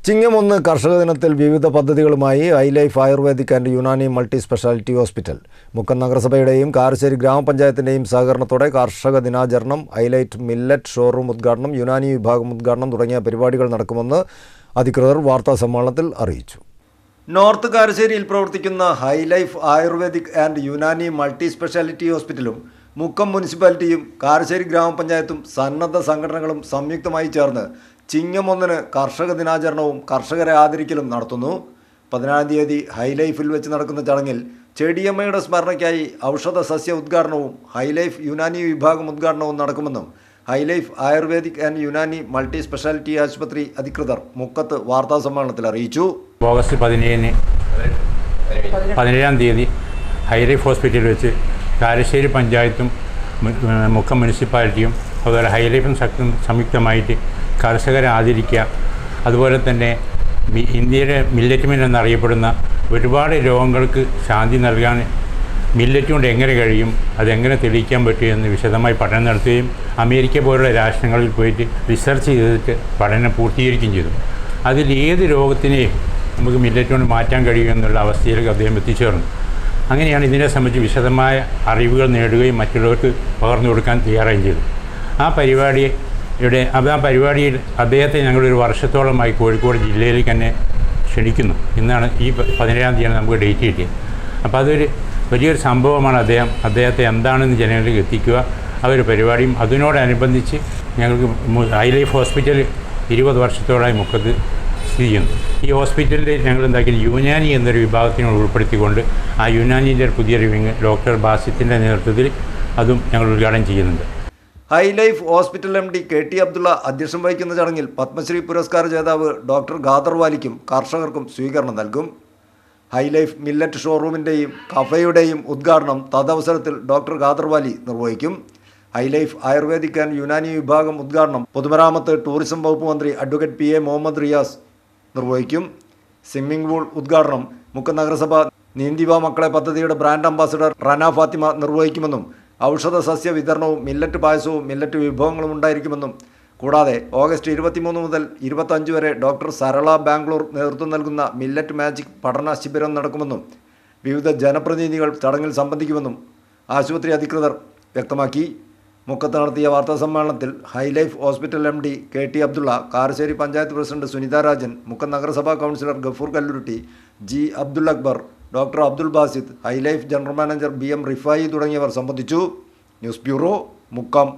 ചിങ്ങം 1 കർഷക ദിനത്തിൽ വിവിധ പദ്ധതികളുമായി Highlife ayurvedic and Unani multi speciality hospital Mukkam നഗരസഭയുടെയും കാരശ്ശേരി ഗ്രാമപഞ്ചായത്തിൻ്റെയും സഹകരണത്തോടെ കർഷക ദിനാചരണം, ഹൈലൈറ്റ് മില്ലറ്റ് ഷോറൂം ഉദ്ഘാടനം, യുനാനി വിഭാഗം ഉദ്ഘാടനം തുടങ്ങിയ പരിപാടികൾ നടക്കുമെന്ന് അധികൃതർ വാർത്താസമ്മേളനത്തിൽ അറിയിച്ചു. നോർത്ത് കാരശ്ശേരിയിൽ പ്രവർത്തിക്കുന്ന HiLife ayurvedic and Unani multi speciality ഹോസ്പിറ്റലും മുക്കം മുനിസിപ്പാലിറ്റിയും കാരശ്ശേരി ഗ്രാമപഞ്ചായത്തും സന്നദ്ധ സംഘടനകളും സംയുക്തമായി ചേർന്ന് ചിങ്ങം 1 കർഷക ദിനാചരണവും കർഷകരെ ആദരിക്കലും നടത്തുന്നു. 14-ാം തീയതി ഹൈലൈഫിൽ വെച്ച് നടക്കുന്ന ചടങ്ങിൽ ചെടിയമ്മയുടെ സ്മരണയ്ക്കായി ഔഷധ സസ്യ ഉദ്ഘാടനവും ഹൈലൈഫ് യുനാനി വിഭാഗം ഉദ്ഘാടനവും നടക്കുമെന്നും HiLife ayurvedic and Unani multi speciality ആശുപത്രി അധികൃതർ മുക്കത്ത് വാർത്താസമ്മേളനത്തിൽ അറിയിച്ചു. ഓഗസ്റ്റ് 17-ാം തീയതി ഹൈലൈഫ് ഹോസ്പിറ്റലിൽ വെച്ച് കാരശ്ശേരി പഞ്ചായത്തും മുക്കം മുനിസിപ്പാലിറ്റിയും അതുപോലെ ഹൈലൈഫും സംയുക്തമായിട്ട് കർഷകരെ ആദരിക്കുക, അതുപോലെ തന്നെ ഇന്ത്യയിലെ മില്ലറ്റ് മിൽ എന്നറിയപ്പെടുന്ന ഒരുപാട് രോഗങ്ങൾക്ക് ശാന്തി നൽകാൻ മില്ലറ്റ് കൊണ്ട് എങ്ങനെ കഴിയും, അതെങ്ങനെ തെളിയിക്കാൻ പറ്റുമെന്ന് വിശദമായി പഠനം നടത്തുകയും അമേരിക്ക പോലുള്ള രാഷ്ട്രങ്ങളിൽ പോയിട്ട് റിസർച്ച് ചെയ്തിട്ട് പഠനം പൂർത്തീകരിക്കുകയും ചെയ്തു. അതിൽ ഏത് രോഗത്തിനെയും നമുക്ക് മില്ലറ്റ് കൊണ്ട് മാറ്റാൻ കഴിയുമെന്നുള്ള അവസ്ഥയിലേക്ക് അദ്ദേഹം എത്തിച്ചേർന്നു. അങ്ങനെയാണ് ഇതിനെ സംബന്ധിച്ച് വിശദമായ അറിവുകൾ നേടുകയും മറ്റുള്ളവർക്ക് പകർന്നു കൊടുക്കാൻ തയ്യാറായും ചെയ്തു. ആ പരിപാടിയിൽ അദ്ദേഹത്തെ ഞങ്ങളൊരു വർഷത്തോളമായി കോഴിക്കോട് ജില്ലയിലേക്ക് തന്നെ ക്ഷണിക്കുന്നു. ഇന്നാണ് ഈ 17-ാം തീയതിയാണ് നമുക്ക് ഡേറ്റ് കിട്ടിയത്. അപ്പോൾ അതൊരു വലിയൊരു സംഭവമാണ്. അദ്ദേഹത്തെ എന്താണെന്ന് ജനങ്ങളിലേക്ക് എത്തിക്കുക, ആ ഒരു പരിപാടിയും അതിനോടനുബന്ധിച്ച് ഞങ്ങൾക്ക് ഹൈലൈഫ് ഹോസ്പിറ്റൽ 20 വർഷത്തോളമായി മുക്കത്ത് സ്ഥിതി ചെയ്യുന്നു. ഈ ഹോസ്പിറ്റലിൽ ഞങ്ങൾ എന്താക്കി യുനാനി എന്നൊരു വിഭാഗത്തിനോട് ഉൾപ്പെടുത്തിക്കൊണ്ട് ആ യുനാനിൻ്റെ പുതിയൊരു വിങ് ഡോക്ടർ ബാസിത്തിൻ്റെ നേതൃത്വത്തിൽ അതും ഞങ്ങൾ ഉദ്ഘാടനം ചെയ്യുന്നുണ്ട്. Highlife hospital MD KT Abdulla അധ്യക്ഷം വഹിക്കുന്ന ചടങ്ങിൽ പത്മശ്രീ പുരസ്കാര ജേതാവ് ഡോക്ടർ ഖാദർ വാലിക്കും കർഷകർക്കും സ്വീകരണം നൽകും. ഹൈലൈഫ് മില്ലറ്റ് ഷോറൂമിൻ്റെയും കഫയുടെയും ഉദ്ഘാടനം തദവസരത്തിൽ ഡോക്ടർ ഖാദർ വാലി നിർവഹിക്കും. ഹൈലൈഫ് ആയുർവേദിക് ആൻഡ് യുനാനി വിഭാഗം ഉദ്ഘാടനം പൊതുമരാമത്ത് ടൂറിസം വകുപ്പ് മന്ത്രി അഡ്വക്കേറ്റ് PA മുഹമ്മദ് റിയാസ് നിർവഹിക്കും. സ്വിമ്മിംഗ് പൂൾ ഉദ്ഘാടനം മുക്കം നഗരസഭ നീന്തിവാ മക്കളെ പദ്ധതിയുടെ ബ്രാൻഡ് അംബാസഡർ റന ഫാത്തിമ നിർവഹിക്കുമെന്നും ഔഷധ സസ്യ വിതരണവും മില്ലറ്റ് പായസവും മില്ലറ്റ് വിഭവങ്ങളും ഉണ്ടായിരിക്കുമെന്നും കൂടാതെ ഓഗസ്റ്റ് 23 മുതൽ 25 വരെ ഡോക്ടർ സരള ബാംഗ്ലൂർ നേതൃത്വം നൽകുന്ന മില്ലറ്റ് മാജിക് പഠന ശിബിരം നടക്കുമെന്നും വിവിധ ജനപ്രതിനിധികൾ ചടങ്ങിൽ സംബന്ധിക്കുമെന്നും ആശുപത്രി അധികൃതർ വ്യക്തമാക്കി. മുക്കത്ത് നടത്തിയ വാർത്താസമ്മേളനത്തിൽ Highlife hospital MD KT Abdulla, Karassery panchayat president Sunitha Rajan, Mukkam നഗരസഭാ councillor Gafoor Kalluritty, G Abdul Akbar, doctor Abdul Basith, Highlife general manager BM Rifai തുടങ്ങിയവർ സംബന്ധിച്ചു. News bureau, Mukkam.